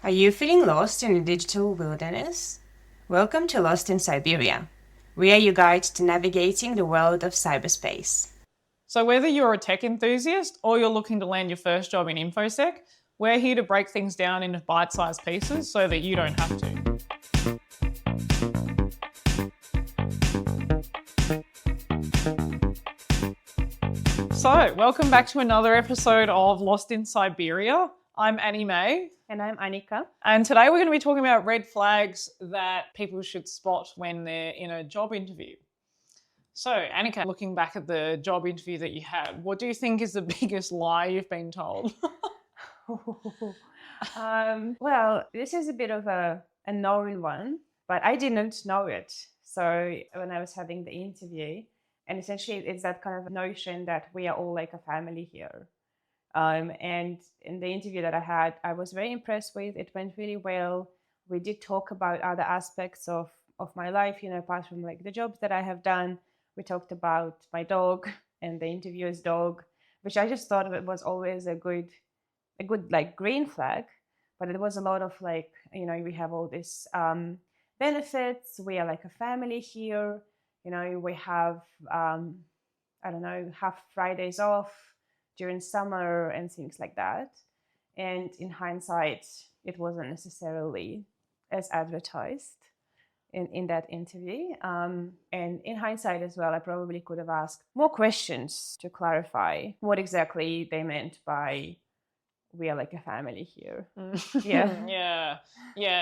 Are you feeling lost in a digital wilderness? Welcome to Lost in Siberia. We are your guide to navigating the world of cyberspace. So, whether you're a tech enthusiast or you're looking to land your first job in InfoSec, we're here to break things down into bite sized pieces so that you don't have to. So, welcome back to another episode of Lost in Siberia. I'm Annie May. And I'm Annika. And today we're going to be talking about red flags that people should spot when they're in a job interview. So, Annika, looking back at the job interview that you had, what do you think is the biggest lie you've been told? Well, this is a bit of a known one, but I didn't know it. So when I was having the interview, and essentially it's that kind of notion that we are all like a family here. And in the interview that I had, I was very impressed with. It went really well. We did talk about other aspects of my life, apart from like the jobs that I have done. We talked about my dog and the interviewer's dog, which I just thought it was always a good like green flag. But it was a lot of like, we have all these benefits. We are like a family here. We have, half Fridays off during summer and things like that. And in hindsight, it wasn't necessarily as advertised in that interview. And in hindsight as well, I probably could have asked more questions to clarify what exactly they meant by we are like a family here. Yeah.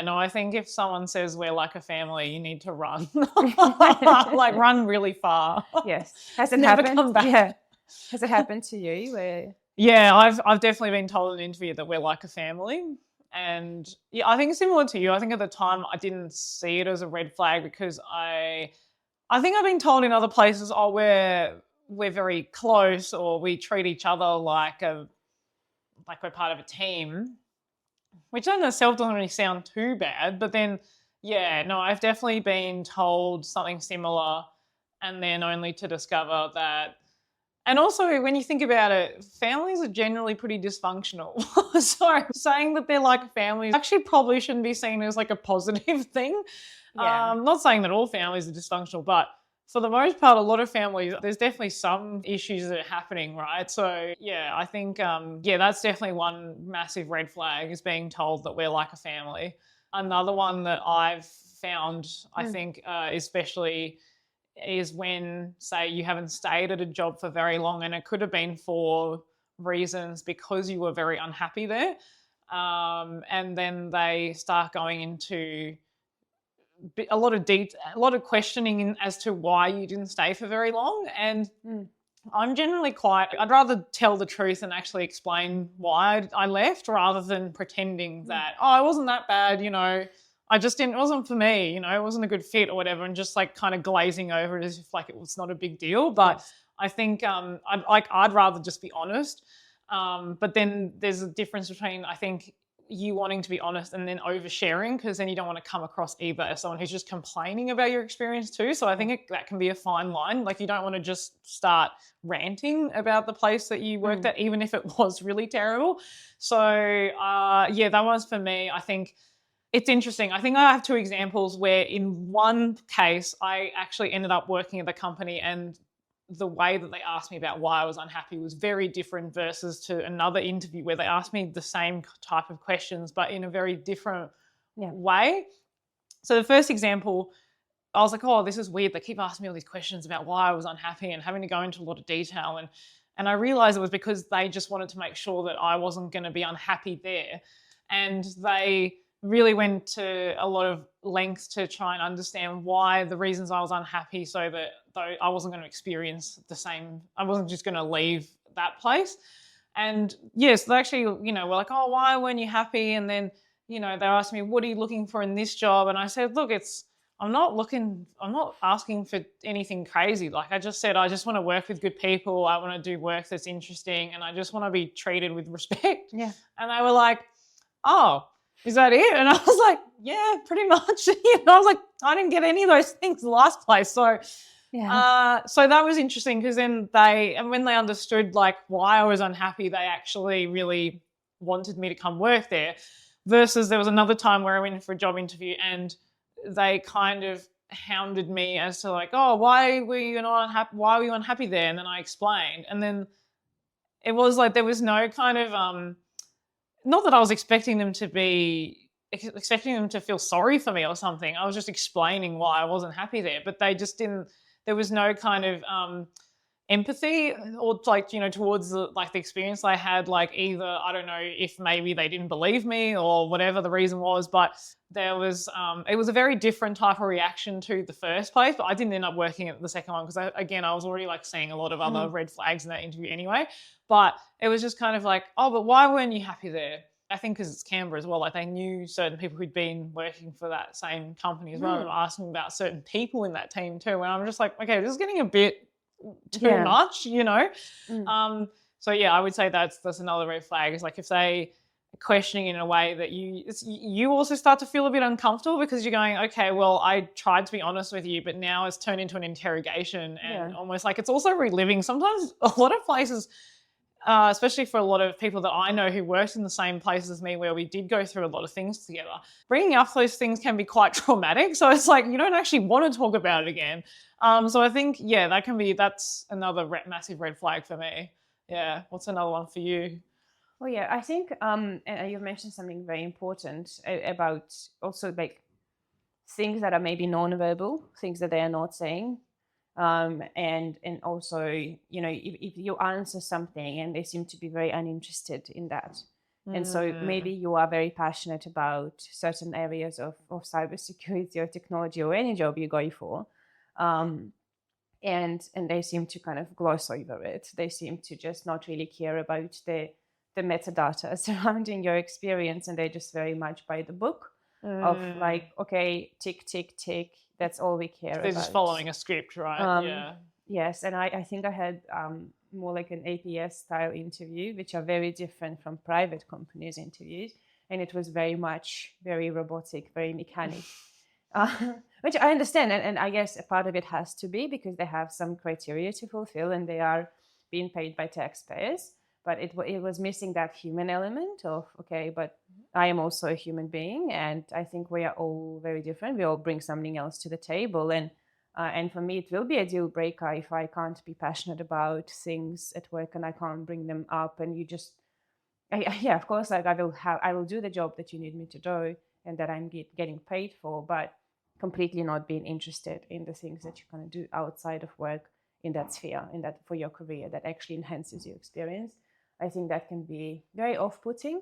No, I think if someone says we're like a family, you need to run. Like run really far. Yes. Has it Never happened? come back. Yeah. Has it happened to you? Yeah, I've definitely been told in an interview that we're like a family. And yeah, I think similar to you, I think at the time I didn't see it as a red flag because I think I've been told in other places, oh, we're very close or we treat each other like we're part of a team, which in itself doesn't really sound too bad. But then, yeah, no, I've definitely been told something similar and then only to discover that. And also, when you think about it, families are generally pretty dysfunctional. So saying that they're like a family actually probably shouldn't be seen as like a positive thing. Yeah. Not saying that all families are dysfunctional, but for the most part, a lot of families, there's definitely some issues that are happening, right? So, yeah, I think, that's definitely one massive red flag is being told that we're like a family. Another one that I've found, I think, especially is when, say, you haven't stayed at a job for very long and it could have been for reasons because you were very unhappy there. And then they start going into a lot of questioning as to why you didn't stay for very long. And I'm generally I'd rather tell the truth and actually explain why I left rather than pretending that, it wasn't that bad, it wasn't for me, it wasn't a good fit or whatever, and just like kind of glazing over it as if like it was not a big deal. But yes. I think I'd rather just be honest. But then there's a difference between, I think, you wanting to be honest and then oversharing, because then you don't want to come across either as someone who's just complaining about your experience too. So I think that can be a fine line. Like you don't want to just start ranting about the place that you worked at, even if it was really terrible. So that was for me. I think it's interesting. I think I have two examples where in one case, I actually ended up working at the company and the way that they asked me about why I was unhappy was very different versus to another interview where they asked me the same type of questions, but in a very different way. So the first example, I was like, oh, this is weird. They keep asking me all these questions about why I was unhappy and having to go into a lot of detail. And I realized it was because they just wanted to make sure that I wasn't going to be unhappy there. And they really went to a lot of lengths to try and understand why the reasons I was unhappy, so that though I wasn't going to experience the same, I wasn't just going to leave that place. And yes, they actually, were like, oh, why weren't you happy? And then, they asked me, what are you looking for in this job? And I said, look, I'm not asking for anything crazy. Like I just said, I just want to work with good people. I want to do work that's interesting. And I just want to be treated with respect. Yeah. And they were like, oh, is that it? And I was like, yeah, pretty much. I was like, I didn't get any of those things the last place. So so that was interesting, because then when they understood like why I was unhappy, they actually really wanted me to come work there. versus there was another time where I went in for a job interview and they kind of hounded me as to like, oh, why were you not unhappy? Why were you unhappy there? And then I explained, and then it was like there was no kind of not that I was expecting them to feel sorry for me or something. I was just explaining why I wasn't happy there, but they just didn't. There was no kind of empathy or like, you know, towards the experience I had. Like either, I don't know if maybe they didn't believe me or whatever the reason was, but there was it was a very different type of reaction to the first place. But I didn't end up working at the second one because I was already like seeing a lot of other red flags in that interview anyway. But it was just kind of like, oh, but why weren't you happy there? I think because it's Canberra as well, like they knew certain people who'd been working for that same company as well, and asking about certain people in that team too. And I'm just like, okay, this is getting a bit too much, you know. So yeah, I would say that's another red flag. Is like if they are questioning in a way that you also start to feel a bit uncomfortable because you're going, okay, well, I tried to be honest with you, but now it's turned into an interrogation and almost like it's also reliving. Sometimes a lot of places. Especially for a lot of people that I know who worked in the same place as me where we did go through a lot of things together, bringing up those things can be quite traumatic. So it's like you don't actually want to talk about it again. So I think, that's another massive red flag for me. Yeah. What's another one for you? Well, yeah, I think and you've mentioned something very important about also like things that are maybe non-verbal, things that they are not saying. And also, you know, if you answer something and they seem to be very uninterested in that. And so maybe you are very passionate about certain areas of cybersecurity or technology or any job you go for. And they seem to kind of gloss over it. They seem to just not really care about the metadata surrounding your experience. And they're just very much by the book of like, okay, tick, tick, tick. That's all we care about. They're just following a script, right? Yes, and I think I had more like an APS style interview, which are very different from private companies' interviews. And it was very much very robotic, very mechanic, which I understand. And I guess a part of it has to be because they have some criteria to fulfill and they are being paid by taxpayers. But it was missing that human element of, okay, but I am also a human being, and I think we are all very different. We all bring something else to the table, and for me, it will be a deal breaker if I can't be passionate about things at work and I can't bring them up. And you just, of course, like I will do the job that you need me to do and that I'm getting paid for, but completely not being interested in the things that you're going to do outside of work in that sphere, in that for your career that actually enhances your experience. I think that can be very off-putting.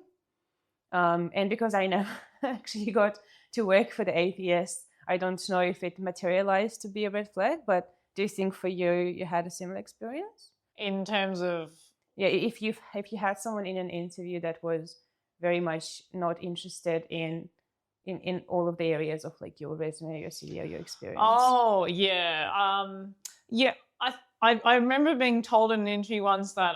And because I never actually got to work for the APS, I don't know if it materialized to be a red flag, but do you think for you had a similar experience? In terms of? Yeah, if you had someone in an interview that was very much not interested in all of the areas of like your resume, your CV, or your experience. Oh, yeah. I remember being told in an interview once that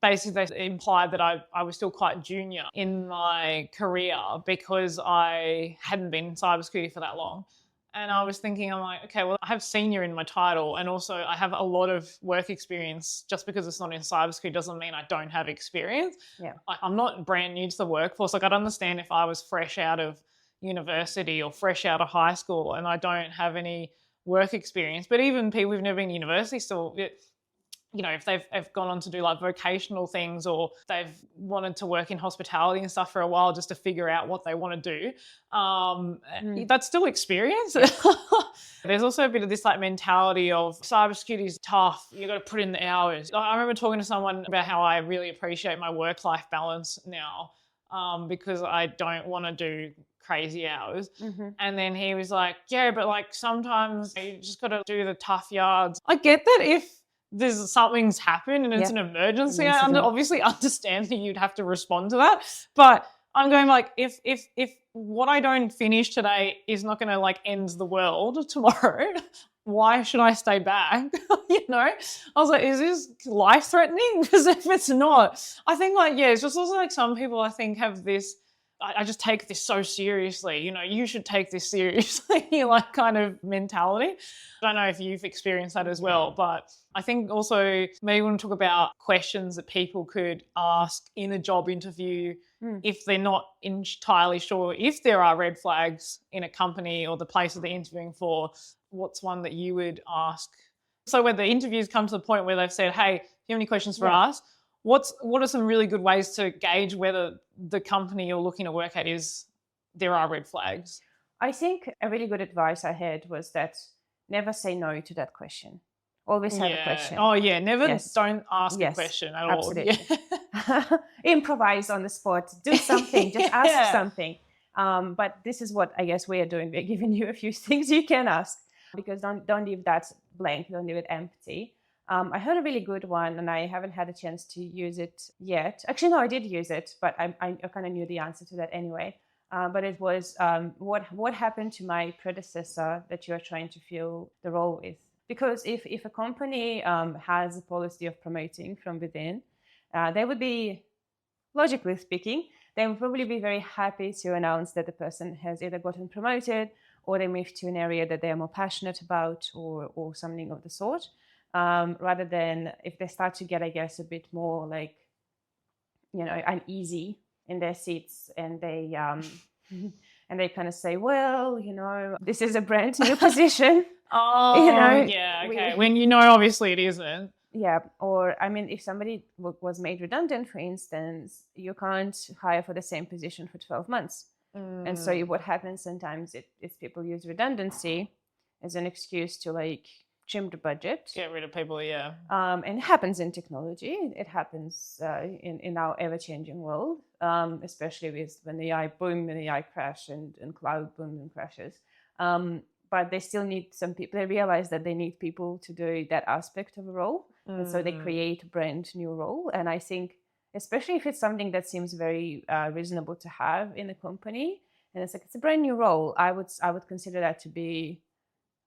basically they implied that I was still quite junior in my career because I hadn't been in cybersecurity for that long. And I was thinking, I'm like, okay, well, I have senior in my title and also I have a lot of work experience. Just because it's not in cybersecurity doesn't mean I don't have experience. Yeah. I'm not brand new to the workforce. Like I'd understand if I was fresh out of university or fresh out of high school and I don't have any work experience. But even people who've never been to university still, you know, if they've gone on to do like vocational things or they've wanted to work in hospitality and stuff for a while just to figure out what they want to do, that's still experience. There's also a bit of this like mentality of cybersecurity is tough. You got to put in the hours. I remember talking to someone about how I really appreciate my work-life balance now because I don't want to do crazy hours. And then he was like, yeah, but like sometimes you just got to do the tough yards. I get that if there's something's happened and it's an emergency, I obviously understand that you'd have to respond to that. But I'm going like, if what I don't finish today is not going to like end the world tomorrow, why should I stay back? You know, I was like, is this life threatening? Because if it's not, I think like, yeah, it's just also like some people I think have this, I just take this so seriously. You should take this seriously, like kind of mentality. I don't know if you've experienced that as well, but I think also maybe we want to talk about questions that people could ask in a job interview if they're not entirely sure if there are red flags in a company or the place that they're interviewing for. What's one that you would ask? So when the interviews come to the point where they've said, hey, do you have any questions for us? What are some really good ways to gauge whether the company you're looking to work at there are red flags? I think a really good advice I had was that never say no to that question. Always have a question. Oh yeah, don't ask a question at all. Absolutely. Yeah. Improvise on the spot. Do something. Just ask something. But this is what I guess we are doing. We're giving you a few things you can ask, because don't leave that blank. Don't leave it empty. I heard a really good one, and I haven't had a chance to use it yet. Actually, no, I did use it, but I kind of knew the answer to that anyway. But it was what happened to my predecessor that you are trying to fill the role with? Because if a company has a policy of promoting from within, they would be, logically speaking, they would probably be very happy to announce that the person has either gotten promoted or they moved to an area that they are more passionate about, or something of the sort. Rather than if they start to get, I guess, a bit more like, uneasy in their seats, and they and they kind of say, well, this is a brand new position. Okay. When obviously it isn't. Yeah, or I mean, if somebody was made redundant, for instance, you can't hire for the same position for 12 months. And so what happens sometimes is people use redundancy as an excuse to like trim the budget, get rid of people. And it happens in technology. It happens in our ever-changing world, especially when the AI boom and the AI crash and cloud boom and crashes. But they still need some people. They realize that they need people to do that aspect of a role, and so they create a brand new role. And I think, especially if it's something that seems very reasonable to have in a company, and it's a brand new role, I would consider that to be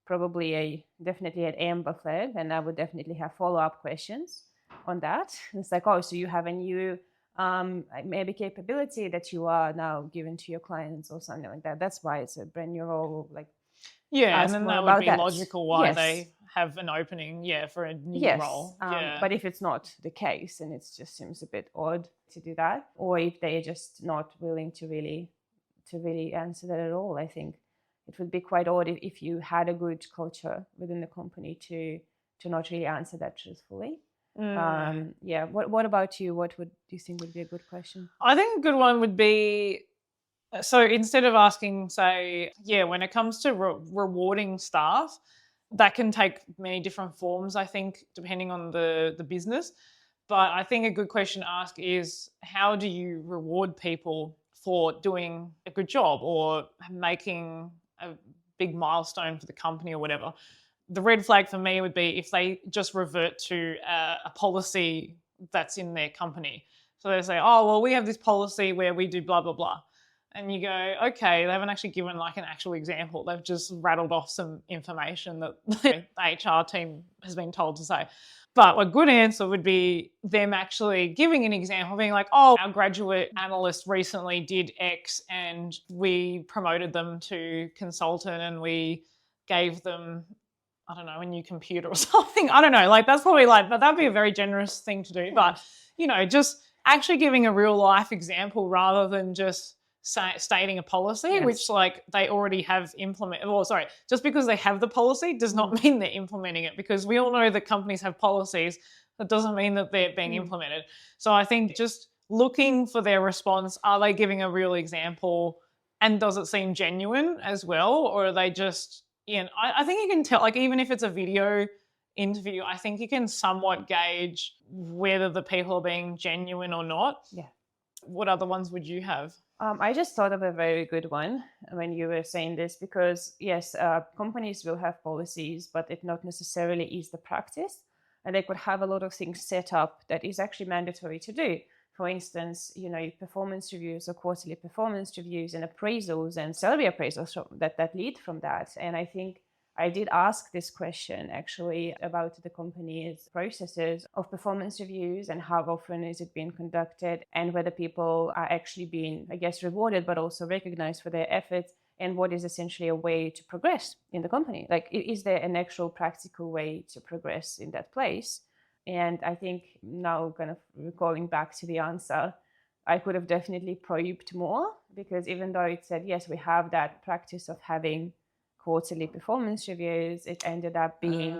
probably definitely an amber flag, and I would definitely have follow-up questions on that. It's like, oh, so you have a new maybe capability that you are now giving to your clients or something like that. That's why it's a brand new role. Like, and then that would be logical why they have an opening, for a new role. But if it's not the case, and it just seems a bit odd to do that, or if they're just not willing to really answer that at all, I think it would be quite odd if you had a good culture within the company to not really answer that truthfully. What about you? What do you think would be a good question? I think a good one would be, so instead of asking, say, when it comes to rewarding staff, that can take many different forms, I think, depending on the business. But I think a good question to ask is, how do you reward people for doing a good job or making a big milestone for the company or whatever? The red flag for me would be if they just revert to a policy that's in their company. So they say, oh, well, we have this policy where we do blah, blah, blah. And you go, okay, they haven't actually given like an actual example. They've just rattled off some information that the HR team has been told to say. But a good answer would be them actually giving an example, being like, oh, our graduate analyst recently did X and we promoted them to consultant and we gave them, I don't know, a new computer or something. I don't know. Like, that's probably but that'd be a very generous thing to do. But, just actually giving a real life example rather than just stating a policy, which they already have implemented. Well, sorry, just because they have the policy does not mean they're implementing it, because we all know that companies have policies. That doesn't mean that they're being implemented. So I think just looking for their response, are they giving a real example, and does it seem genuine as well, or are they just, I think you can tell, like, even if it's a video interview, I think you can somewhat gauge whether the people are being genuine or not. Yeah. What other ones would you have? I just thought of a very good one when you were saying this, because yes, companies will have policies, but it not necessarily is the practice. And they could have a lot of things set up that is actually mandatory to do. For instance, performance reviews or quarterly performance reviews and appraisals and salary appraisals that lead from that. And I think I did ask this question actually about the company's processes of performance reviews and how often is it being conducted and whether people are actually being, I guess, rewarded, but also recognized for their efforts, and what is essentially a way to progress in the company. Like, is there an actual practical way to progress in that place? And I think now, kind of recalling back to the answer, I could have definitely probed more, because even though it said, yes, we have that practice of having quarterly performance reviews, it ended up being,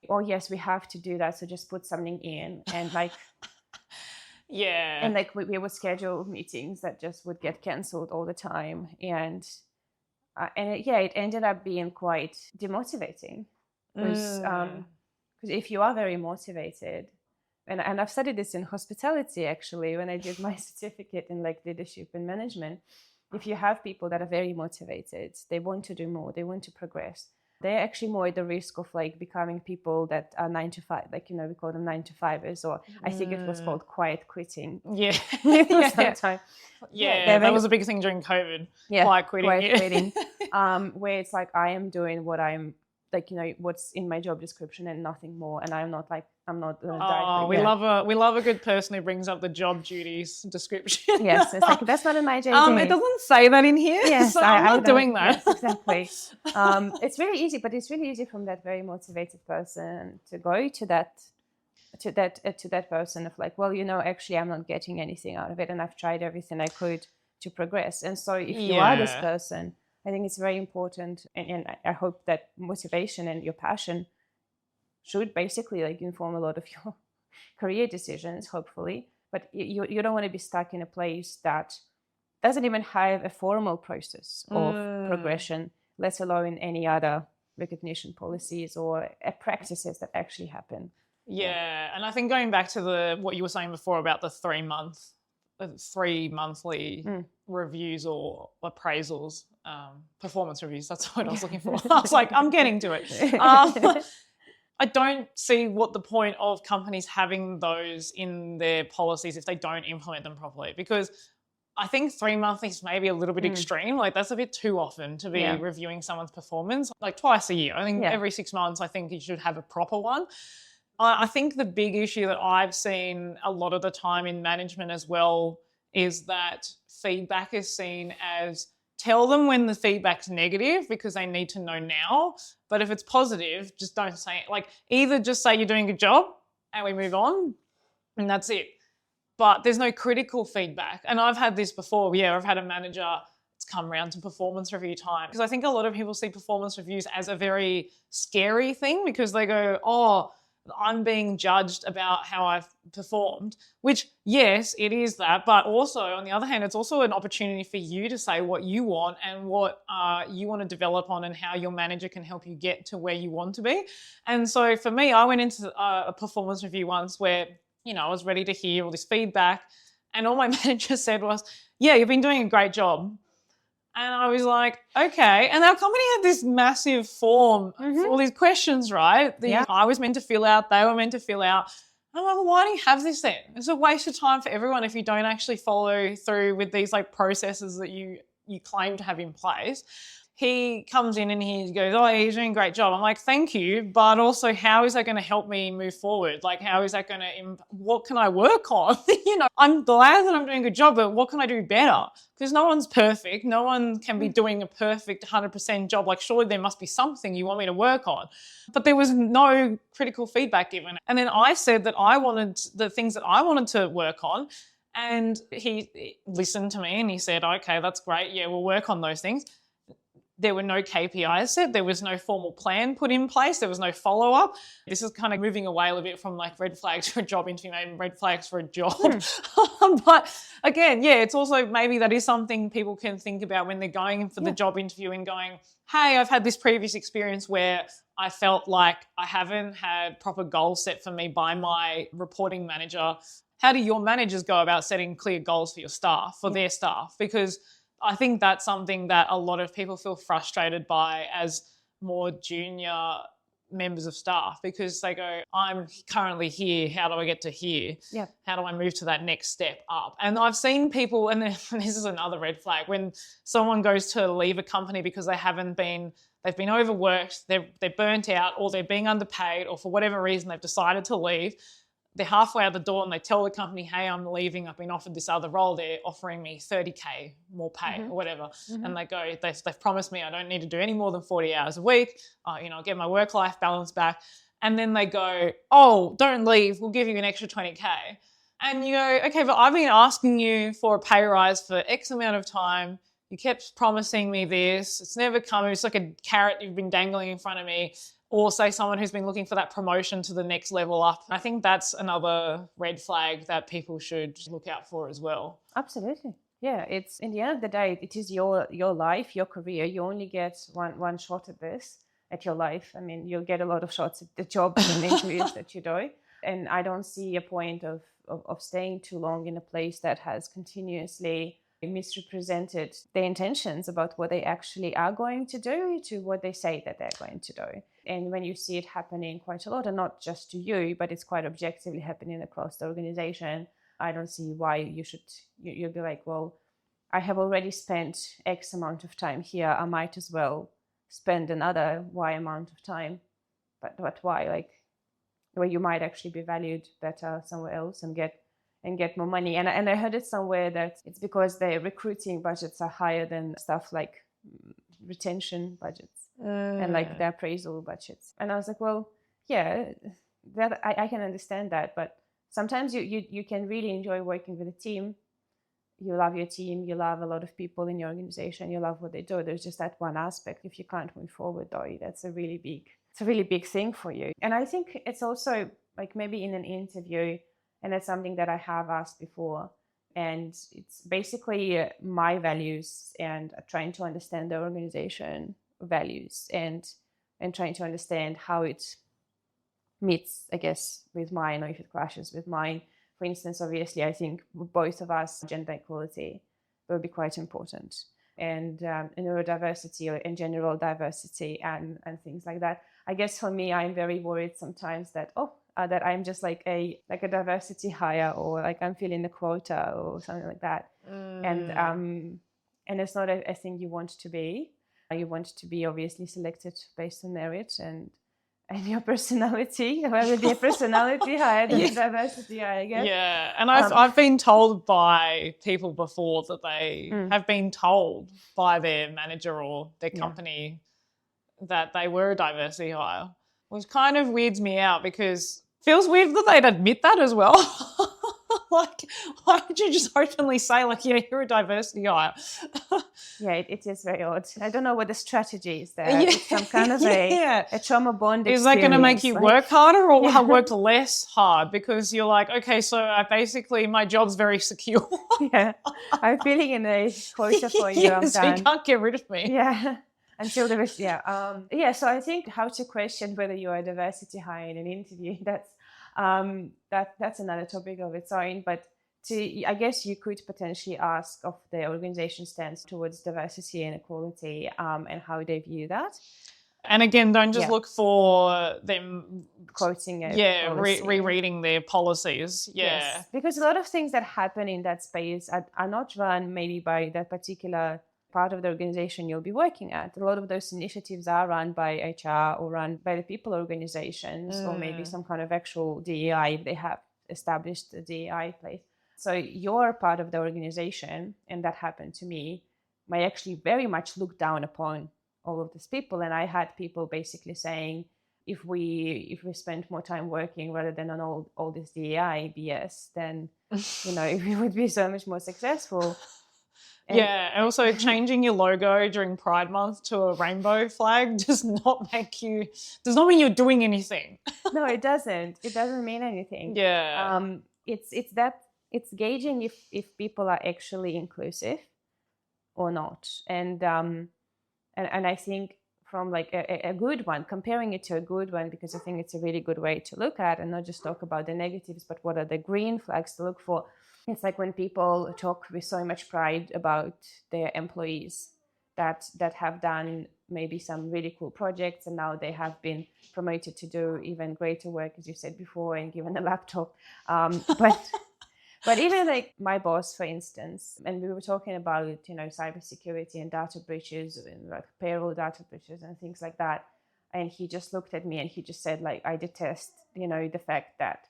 oh, yes, we have to do that. So just put something in. And like, yeah. And like we would schedule meetings that just would get canceled all the time. And it ended up being quite demotivating, because if you are very motivated, and I've studied this in hospitality actually, when I did my certificate in like leadership and management, if you have people that are very motivated, they want to do more, they want to progress, they're actually more at the risk of like becoming people that are 9 to 5, like, we call them 9 to 5ers, or I think it was called quiet quitting. Yeah. Sometimes. Yeah, that was a big thing during COVID. Yeah, quiet quitting. Where it's like, I am doing what I'm like, what's in my job description and nothing more, and I'm not gonna die. We love a good person who brings up the job duties description. Yes, it's like, that's not in my JD. It doesn't say that in here. Yes, so I'm not doing that. Yes, exactly. It's really easy, but it's really easy from that very motivated person to go to that person of like, well, actually I'm not getting anything out of it, and I've tried everything I could to progress. And so if you are this person, I think it's very important, and I hope that motivation and your passion should basically like inform a lot of your career decisions, hopefully. But you don't want to be stuck in a place that doesn't even have a formal process of progression, let alone any other recognition policies or practices that actually happen. Yeah, and I think going back to what you were saying before about the 3 monthly reviews or appraisals, performance reviews, that's what I was looking for. I was like, I'm getting to it. I don't see what the point of companies having those in their policies if they don't implement them properly, because I think 3 monthly is maybe a little bit extreme. Like, that's a bit too often to be reviewing someone's performance. Like twice a year. I think every 6 months, I think you should have a proper one. I think the big issue that I've seen a lot of the time in management as well is that feedback is seen as, tell them when the feedback's negative because they need to know now. But if it's positive, just don't say it. Like, either just say you're doing a good job and we move on and that's it. But there's no critical feedback. And I've had this before. Yeah, I've had a manager, it's come around to performance review time. Because I think a lot of people see performance reviews as a very scary thing, because they go, oh, I'm being judged about how I've performed, which, yes, it is that. But also, on the other hand, it's also an opportunity for you to say what you want and what you want to develop on, and how your manager can help you get to where you want to be. And so for me, I went into a performance review once where, I was ready to hear all this feedback, and all my manager said was, yeah, you've been doing a great job. And I was like, okay. And our company had this massive form for all these questions, right? I was meant to fill out, they were meant to fill out. I'm like, well, why do you have this then? It's a waste of time for everyone if you don't actually follow through with these like processes that you claim to have in place. He comes in and he goes, oh, you're doing a great job. I'm like, thank you. But also, how is that going to help me move forward? Like, how is that going to, what can I work on? I'm glad that I'm doing a good job, but what can I do better? Because no one's perfect. No one can be doing a perfect 100% job. Like, surely there must be something you want me to work on. But there was no critical feedback given. And then I said that I wanted the things that I wanted to work on. And he listened to me and he said, okay, that's great. Yeah, we'll work on those things. There were no KPIs set. There was no formal plan put in place. There was no follow-up. This is kind of moving away a little bit from like red flags for a job interview, maybe red flags for a job. But again, yeah, it's also maybe that is something people can think about when they're going in for the job interview and going, hey, I've had this previous experience where I felt like I haven't had proper goals set for me by my reporting manager. How do your managers go about setting clear goals for your staff, for their staff? Because I think that's something that a lot of people feel frustrated by as more junior members of staff, because they go, I'm currently here, how do I get to here? Yeah. How do I move to that next step up? And I've seen people, and this is another red flag, when someone goes to leave a company because they've been overworked, they're burnt out, or they're being underpaid, or for whatever reason they've decided to leave. They're halfway out the door and they tell the company, hey, I'm leaving, I've been offered this other role, they're offering me 30K more pay or whatever. And they go, they've promised me I don't need to do any more than 40 hours a week, I'll get my work-life balance back. And then they go, oh, don't leave, we'll give you an extra 20K. And you go, okay, but I've been asking you for a pay rise for X amount of time. You kept promising me this. It's never come. It's like a carrot you've been dangling in front of me. Or say someone who's been looking for that promotion to the next level up. I think that's another red flag that people should look out for as well. Absolutely. Yeah, it's in the end of the day, it is your life, your career. You only get one shot at this, at your life. I mean, you'll get a lot of shots at the job and the interviews that you do. And I don't see a point of staying too long in a place that has continuously misrepresented their intentions about what they actually are going to do to what they say that they're going to do. And when you see it happening quite a lot, and not just to you, but it's quite objectively happening across the organization, I don't see why you'll be like, well, I have already spent X amount of time here, I might as well spend another Y amount of time. But why? Like, where you might actually be valued better somewhere else and get more money. And I heard it somewhere that it's because their recruiting budgets are higher than stuff like retention budgets and like the appraisal budgets. And I was like, well, yeah, that I can understand that, but sometimes you can really enjoy working with a team. You love your team, you love a lot of people in your organization, you love what they do. There's just that one aspect. If you can't move forward, though, that's a really big thing for you. And I think it's also like maybe in an interview, and that's something that I have asked before. And it's basically my values and trying to understand the organization values and trying to understand how it meets, I guess, with mine, or if it clashes with mine. For instance, obviously, I think both of us, gender equality will be quite important. And neurodiversity, or in general diversity and things like that. I guess for me, I'm very worried sometimes that, that I'm just like a diversity hire, or like I'm filling the quota or something like that. And it's not a thing you want to be. You want to be obviously selected based on merit and your personality, whether the personality higher than the diversity higher, I guess. Yeah, and I've been told by people before that they have been told by their manager or their company that they were a diversity hire, which kind of weirds me out, because it feels weird that they'd admit that as well. Like, why would you just openly say, like, yeah, you're a diversity hire? Yeah, it is very odd. I don't know what the strategy is there. Yeah. It's some kind of a trauma bond experience. Is that going to make you work harder or work less hard? Because you're like, okay, so my job's very secure. Yeah, I'm feeling in a quota for you. I'm so you can't get rid of me. Yeah. Until there is, so I think how to question whether you are a diversity hire in an interview, that's another topic of its own. But I guess you could potentially ask of the organization stance towards diversity and equality, and how they view that. And again, don't just look for them quoting rereading their policies. Yeah. Yes. Because a lot of things that happen in that space are not run maybe by that particular part of the organization you'll be working at. A lot of those initiatives are run by HR or run by the people organizations, or maybe some kind of actual DEI if they have established a DEI place. So you're part of the organization, and that happened to me, might actually very much look down upon all of these people. And I had people basically saying, if we spent more time working rather than on all this DEI BS, then we would be so much more successful. And also changing your logo during Pride Month to a rainbow flag does not mean you're doing anything. No, it doesn't. It doesn't mean anything. Yeah. It's gauging if people are actually inclusive or not. And I think from like a good one, comparing it to a good one, because I think it's a really good way to look at and not just talk about the negatives, but what are the green flags to look for. It's like when people talk with so much pride about their employees, that have done maybe some really cool projects, and now they have been promoted to do even greater work, as you said before, and given a laptop. But even like my boss, for instance, and we were talking about, cybersecurity and data breaches and like payroll data breaches and things like that. And he just looked at me and he just said, like, I detest, the fact that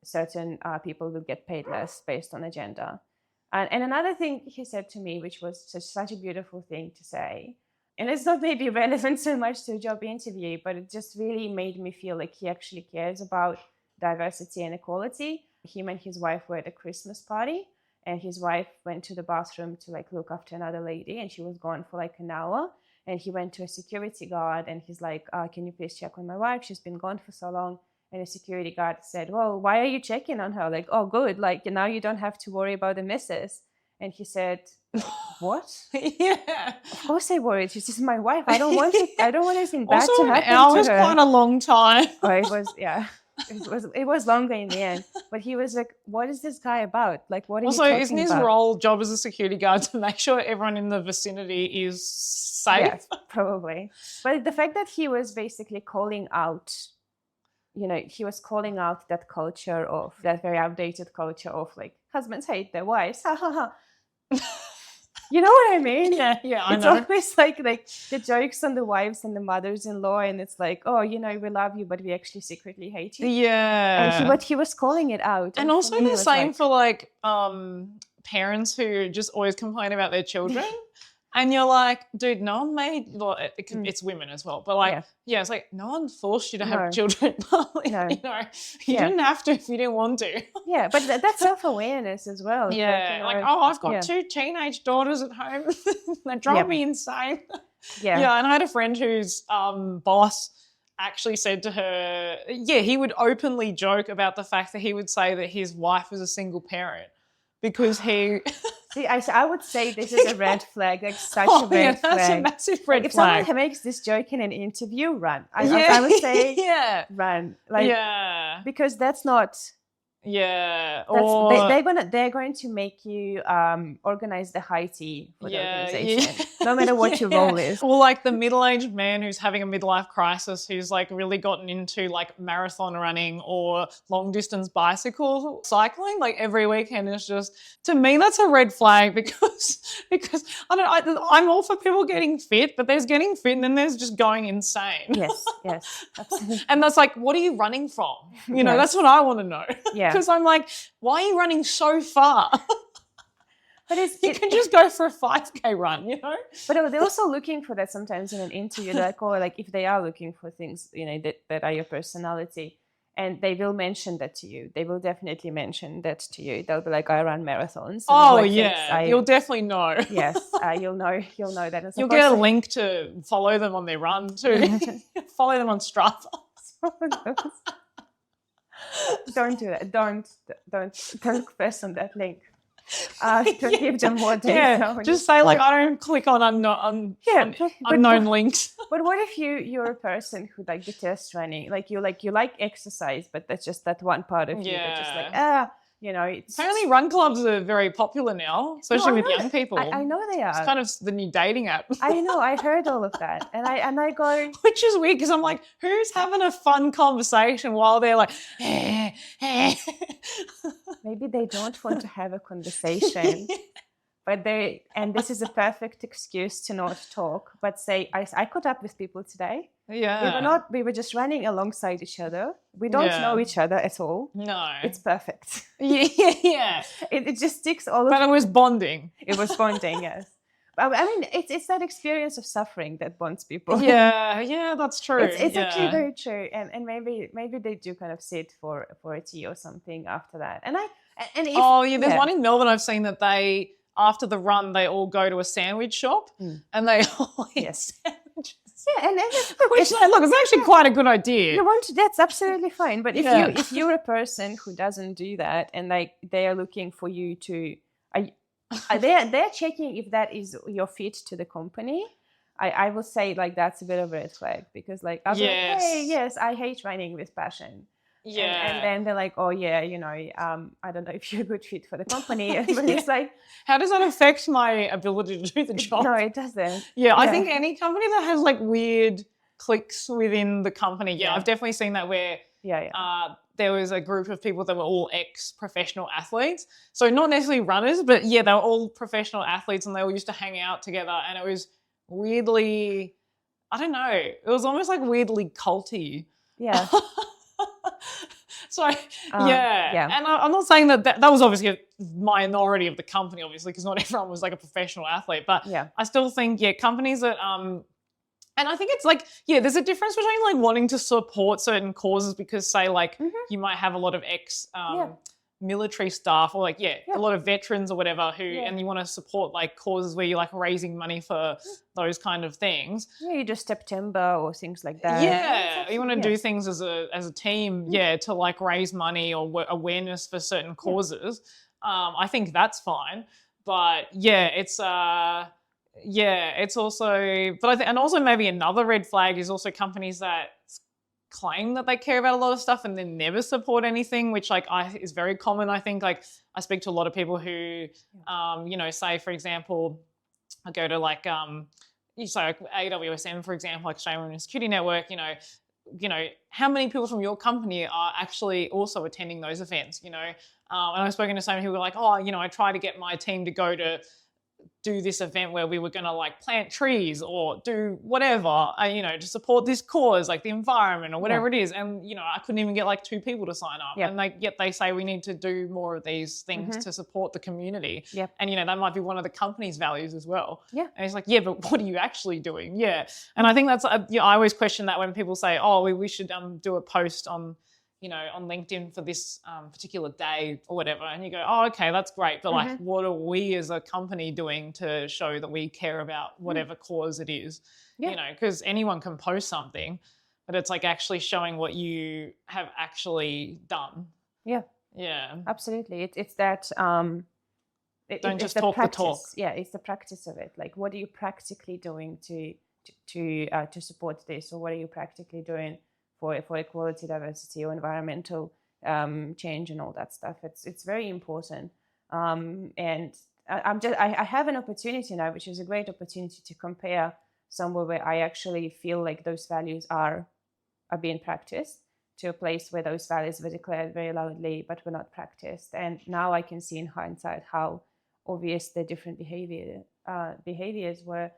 certain people will get paid less based on agenda. And another thing he said to me, which was such a beautiful thing to say, and it's not maybe relevant so much to a job interview, but it just really made me feel like he actually cares about diversity and equality. Him and his wife were at a Christmas party, and his wife went to the bathroom to like look after another lady, and she was gone for like an hour. And he went to a security guard and he's like, can you please check on my wife? She's been gone for so long. And the security guard said, well, why are you checking on her? Like, oh, good. Like, now you don't have to worry about the missus. And he said, what? Yeah. Of course I worried. She's just my wife. I don't want it. I don't want anything bad Also, to happen an hour to is her. quite a long time. Oh, it was, yeah. It was longer in the end. But he was like, what is this guy about? Like, what are you talking about? Also, isn't his job as a security guard to make sure everyone in the vicinity is safe? Yeah, probably. But the fact that he was basically calling out, he was calling out that culture of, that very outdated culture of like, husbands hate their wives. Ha ha ha. You know what I mean? Yeah, I it's know. always like the jokes on the wives and the mothers-in-law, and it's like, oh, we love you, but we actually secretly hate you. Yeah. But he was calling it out. And also the same for like parents who just always complain about their children. And you're like, dude, no one made, well, it's women as well, but like, yeah, it's like, no one forced you to have children. No. You didn't have to if you didn't want to. Yeah, but that's self-awareness as well. Yeah, like, I've got 2 teenage daughters at home. They drive me insane. Yeah, and I had a friend whose boss actually said to her, he would openly joke about the fact that he would say that his wife was a single parent because he... See, I would say this is a red flag, like such a red flag. That's a massive red if flag. Someone makes this joke in an interview, run. I would say run. Like, because that's not... Yeah. They're going to make you organize the high tea for the organization, no matter what your role is. Or like the middle-aged man who's having a midlife crisis, who's like really gotten into like marathon running or long-distance bicycle cycling, like every weekend is just, to me, that's a red flag because I'm all for people getting fit, but there's getting fit and then there's just going insane. Yes, absolutely. And that's like, what are you running from? That's what I want to know. Yeah. Because I'm like, why are you running so far? But you can just go for a 5K run, But they're also looking for that sometimes in an interview, or like if they are looking for things, that are your personality, and they will mention that to you. They will definitely mention that to you. They'll be like, I run marathons. Oh yeah, you'll definitely know. Yes, you'll know that. And you'll get a link to follow them on their run too. Follow them on Strava. Don't do that. Don't press on that link. Don't give them more data. Yeah, just say like, I don't click on unknown links. But what if you're a person who like detests running? Like you like exercise, but that's just that one part of you that's just like apparently run clubs are very popular now, especially with young people. I know they are. It's kind of the new dating app. I know. I heard all of that, and I go, which is weird because I'm like, who's having a fun conversation while they're like, maybe they don't want to have a conversation. But this is a perfect excuse to not talk, but say, I caught up with people today. Yeah. We were just running alongside each other. We don't know each other at all. No. It's perfect. Yeah. It just ticks all of But it was bonding. It was bonding, yes. I mean, it's that experience of suffering that bonds people. Yeah, that's true. It's actually very true. And maybe they do kind of sit for a tea or something after that. There's one in Melbourne I've seen that they, after the run, they all go to a sandwich shop and they all eat sandwiches. Yeah, and it's actually quite a good idea. That's absolutely fine. But if you're a person who doesn't do that, and like they are looking for you to, they're checking if that is your fit to the company. I will say like that's a bit of a red flag because like I'll be like, hey, yes, I hate running with passion. And Yeah. then they're like, oh yeah, I don't know if you're a good fit for the company. But it's like, how does that affect my ability to do the job? no, it doesn't. Yeah, I think any company that has like weird cliques within the company, Yeah. I've definitely seen that where there was a group of people that were all ex-professional athletes. So not necessarily runners, but they were all professional athletes and they all used to hang out together, and it was weirdly, I don't know, it was almost like weirdly culty. Yeah. So and I'm not saying that was obviously a minority of the company, obviously, because not everyone was like a professional athlete, but I still think companies that and I think it's like, there's a difference between like wanting to support certain causes because, say, like you might have a lot of military staff or like a lot of veterans or whatever who and you want to support like causes where you're like raising money for those kind of things. You do September or things like that. You want to do things as a team, to like raise money or awareness for certain causes. I think that's fine, but it's it's also, but I think, and also maybe another red flag is also companies that claim that they care about a lot of stuff and then never support anything, which like is very common. I think like I speak to a lot of people who, say for example, I go to like so AWSM, for example, like Australian Women's Security Network, how many people from your company are actually also attending those events, and I've spoken to so many people who are like, I try to get my team to go to do this event where we were going to like plant trees or do whatever, to support this cause, like the environment or whatever it is. And, I couldn't even get like 2 people to sign up. And yet they say we need to do more of these things to support the community. And, that might be one of the company's values as well. And it's like, but what are you actually doing? And I think that's, I always question that when people say, we should do a post on, on LinkedIn for this particular day or whatever. And you go, okay, that's great. But like, what are we as a company doing to show that we care about whatever cause it is? Because anyone can post something, but it's like actually showing what you have actually done. Yeah. Absolutely. It's that, don't just talk the talk. Yeah, it's the practice of it. Like, what are you practically doing to support this, or what are you practically doing for equality, diversity, or environmental change and all that stuff? It's very important. And I have an opportunity now, which is a great opportunity to compare somewhere where I actually feel like those values are being practiced to a place where those values were declared very loudly but were not practiced. And now I can see in hindsight how obvious the different behaviors were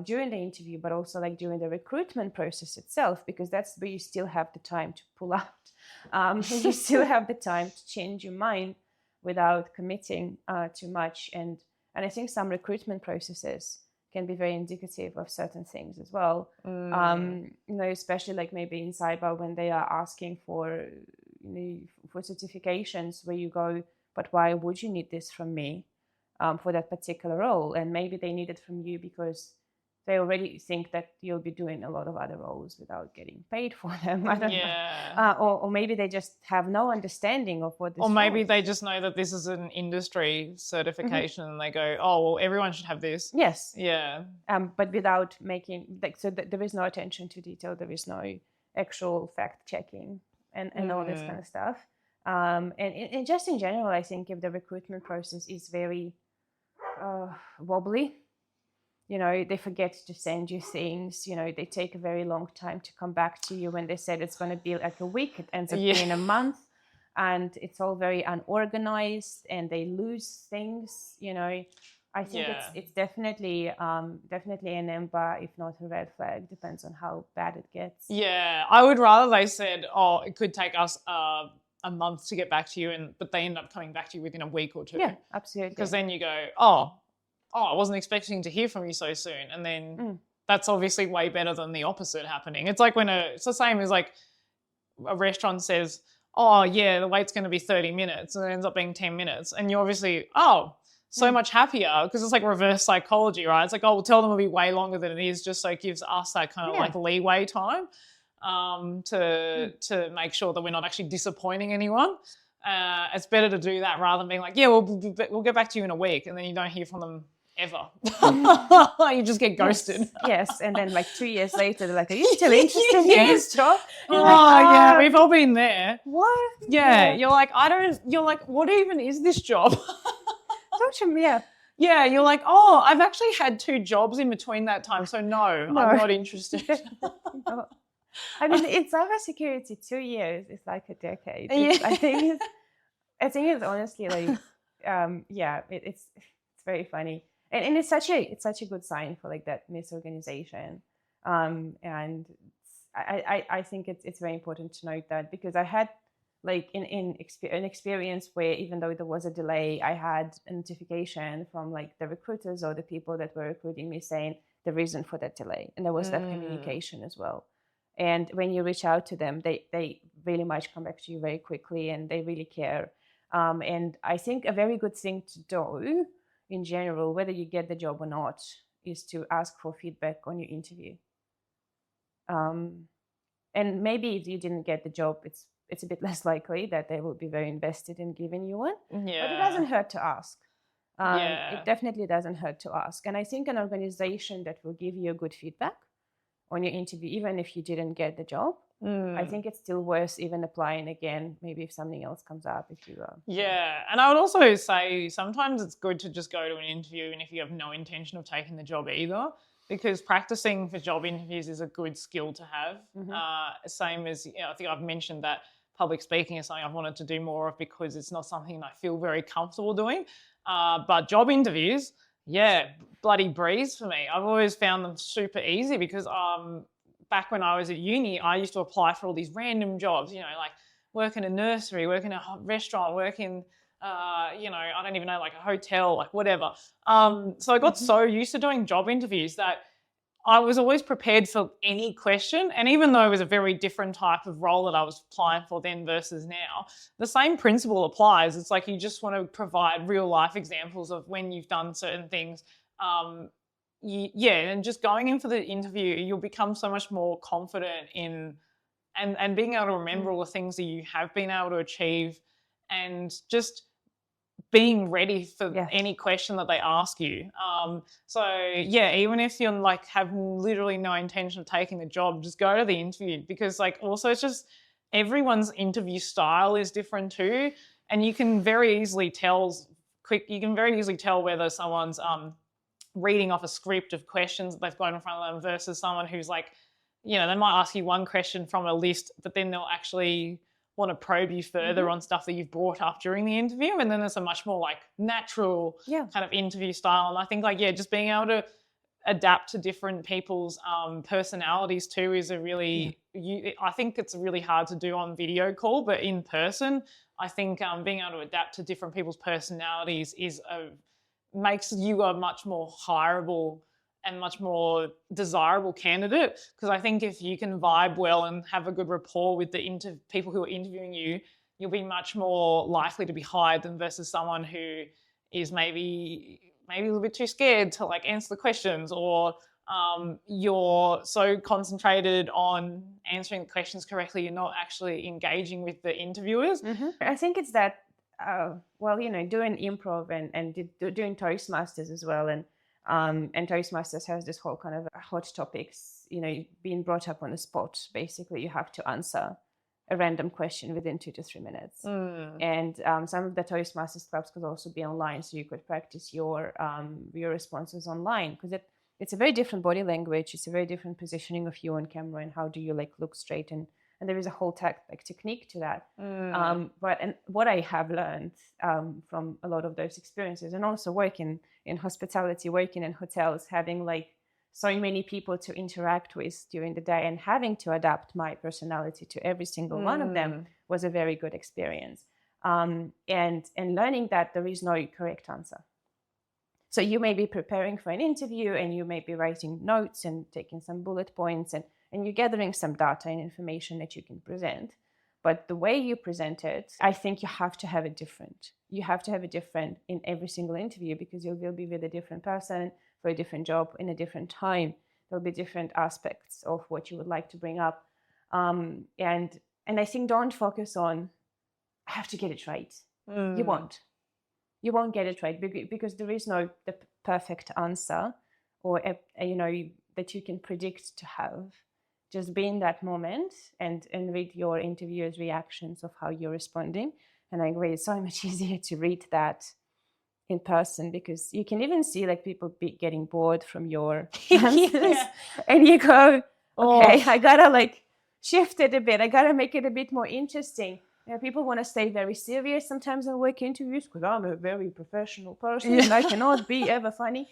during the interview, but also like during the recruitment process itself, because that's where you still have the time to pull out. You still have the time to change your mind without committing too much. And I think some recruitment processes can be very indicative of certain things as well. Especially like maybe in cyber when they are asking for certifications where you go, but why would you need this from me for that particular role? And maybe they need it from you because they already think that you'll be doing a lot of other roles without getting paid for them. I don't know. Or maybe they just have no understanding of what this is. Or maybe they just know that this is an industry certification and they go, well, everyone should have this. Yes. Yeah. But without making, there is no attention to detail. There is no actual fact checking and all this kind of stuff. And just in general, I think if the recruitment process is very wobbly, they forget to send you things, they take a very long time to come back to you. When they said it's going to be like a week, it ends up being a month, and it's all very unorganized and they lose things, I think it's definitely an amber, if not a red flag, depends on how bad it gets. Yeah, I would rather they said, it could take us a month to get back to you, but they end up coming back to you within a week or 2. Yeah, absolutely. Because then you go, I wasn't expecting to hear from you so soon. And then that's obviously way better than the opposite happening. It's like it's the same as like a restaurant says, the wait's going to be 30 minutes and it ends up being 10 minutes. And you're obviously, so much happier because it's like reverse psychology, right? It's like, we'll tell them it'll be way longer than it is, just so it gives us that kind of like leeway time to make sure that we're not actually disappointing anyone. It's better to do that rather than being like, we'll get back to you in a week, and then you don't hear from them ever. You just get ghosted. Yes. And then like 2 years later, they're like, are you still interested in this job? Oh, You're like, yeah, we've all been there. What? Yeah, you're like, what even is this job? Don't you? Yeah. Yeah, you're like, oh, I've actually had 2 jobs in between that time, so no. I'm not interested. No. I mean, in cybersecurity, 2 years is like a decade. Yeah. I think it's honestly like, it's very funny, and it's such a good sign for like that misorganization, and I think it's very important to note that, because I had like an experience where even though there was a delay, I had a notification from like the recruiters or the people that were recruiting me saying the reason for that delay, and there was that communication as well. And when you reach out to them, they really much come back to you very quickly, and they really care. And I think a very good thing to do in general, whether you get the job or not, is to ask for feedback on your interview. And maybe if you didn't get the job, it's a bit less likely that they will be very invested in giving you one. Yeah. But it doesn't hurt to ask. Yeah. It definitely doesn't hurt to ask. And I think an organization that will give you good feedback on your interview, even if you didn't get the job, I think it's still worth even applying again, maybe if something else comes up. If you Yeah, and I would also say sometimes it's good to just go to an interview and if you have no intention of taking the job either, because practicing for job interviews is a good skill to have. Same as, I think I've mentioned that public speaking is something I've wanted to do more of because it's not something I feel very comfortable doing. But job interviews, yeah, bloody breeze for me. I've always found them super easy because back when I was at uni, I used to apply for all these random jobs, like work in a nursery, work in a restaurant, work in, I don't even know, like a hotel, like whatever. So I got so used to doing job interviews that I was always prepared for any question. And even though it was a very different type of role that I was applying for then versus now, the same principle applies. It's like you just want to provide real life examples of when you've done certain things. And just going in for the interview, you'll become so much more confident in and being able to remember all the things that you have been able to achieve, and just being ready for any question that they ask you. Even if you're like have literally no intention of taking the job, just go to the interview, because like also it's just everyone's interview style is different too, and you can very easily tell whether someone's reading off a script of questions that they've got in front of them versus someone who's like, they might ask you one question from a list, but then they'll actually want to probe you further on stuff that you've brought up during the interview. And then there's a much more like natural kind of interview style. And I think just being able to adapt to different people's personalities too is I think it's really hard to do on video call, but in person, I think being able to adapt to different people's personalities makes you a much more hireable and much more desirable candidate. Because I think if you can vibe well and have a good rapport with the people who are interviewing you, you'll be much more likely to be hired than versus someone who is maybe a little bit too scared to like answer the questions, or you're so concentrated on answering the questions correctly, you're not actually engaging with the interviewers. I think it's that doing improv and doing Toastmasters as well, and Toastmasters has this whole kind of hot topics, being brought up on the spot. Basically, you have to answer a random question within 2 to 3 minutes. And some of the Toastmasters clubs could also be online, so you could practice your responses online, because it's a very different body language. It's a very different positioning of you on camera, and how do you like look straight, and there is a whole technique to that. But what I have learned from a lot of those experiences, and also working in hospitality, working in hotels, having like so many people to interact with during the day, and having to adapt my personality to every single one of them, was a very good experience. And learning that there is no correct answer. So you may be preparing for an interview, and you may be writing notes and taking some bullet points, and you're gathering some data and information that you can present. But the way you present it, I think you have to have it different. You have to have it different in every single interview, because you will be with a different person for a different job in a different time. There'll be different aspects of what you would like to bring up. And I think don't focus on, I have to get it right. You won't get it right, because there is no, perfect answer or that you can predict to have. Just be in that moment and read your interviewer's reactions of how you're responding. And I agree, it's so much easier to read that in person, because you can even see like people getting bored from your answers. And you go, okay, I gotta like shift it a bit. I gotta make it a bit more interesting. People want to stay very serious sometimes in work interviews because I'm a very professional person and I cannot be ever funny.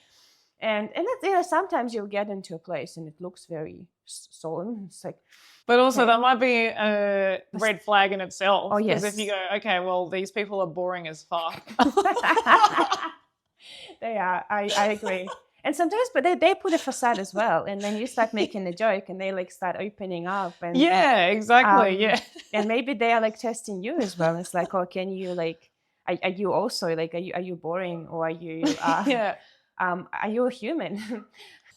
And that's, sometimes you'll get into a place and it looks very solemn. It's like, but also that might be a red flag in itself. Oh, yes. Because if you go, okay, well, these people are boring as fuck. They are. I agree. And sometimes, but they put a facade as well. And then you start making a joke and they like start opening up. And yeah, exactly. And maybe they are like testing you as well. It's like, oh, can you like, are you also like, are you boring, or are you, are you a human?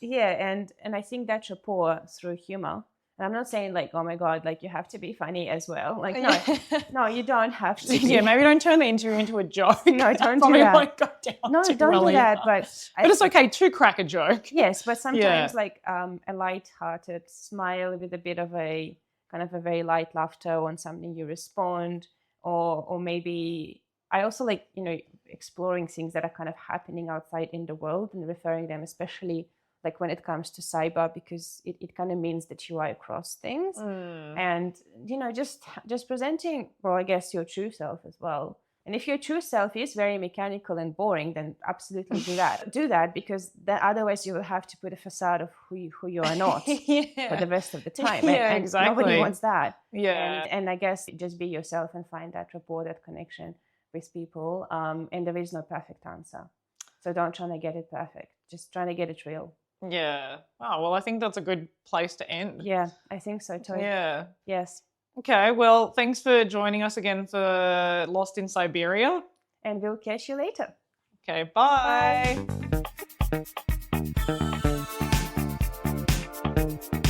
And I think that rapport through humor. And I'm not saying like, oh my God, like you have to be funny as well. Like, no, you don't have to. Yeah, maybe don't turn the interview into a joke. No, don't do that. Won't go down no, don't do that. But it's okay to crack a joke. Yes, but sometimes like a light-hearted smile with a bit of a kind of a very light laughter on something you respond, or maybe I also like, exploring things that are kind of happening outside in the world and referring them, especially like when it comes to cyber, because it kind of means that you are across things. And, just presenting, well, I guess your true self as well. And if your true self is very mechanical and boring, then absolutely do that. Do that, because otherwise you will have to put a facade of who you are not for the rest of the time. And exactly. Nobody wants that. Yeah. And I guess just be yourself and find that rapport, that connection with people. And there is no perfect answer. So don't try to get it perfect. Just try to get it real. Yeah. Oh, well, I think that's a good place to end. Yeah, I think so too. Yeah. Yes. Okay, well, thanks for joining us again for Lost in Siberia. And we'll catch you later. Okay, bye. Bye.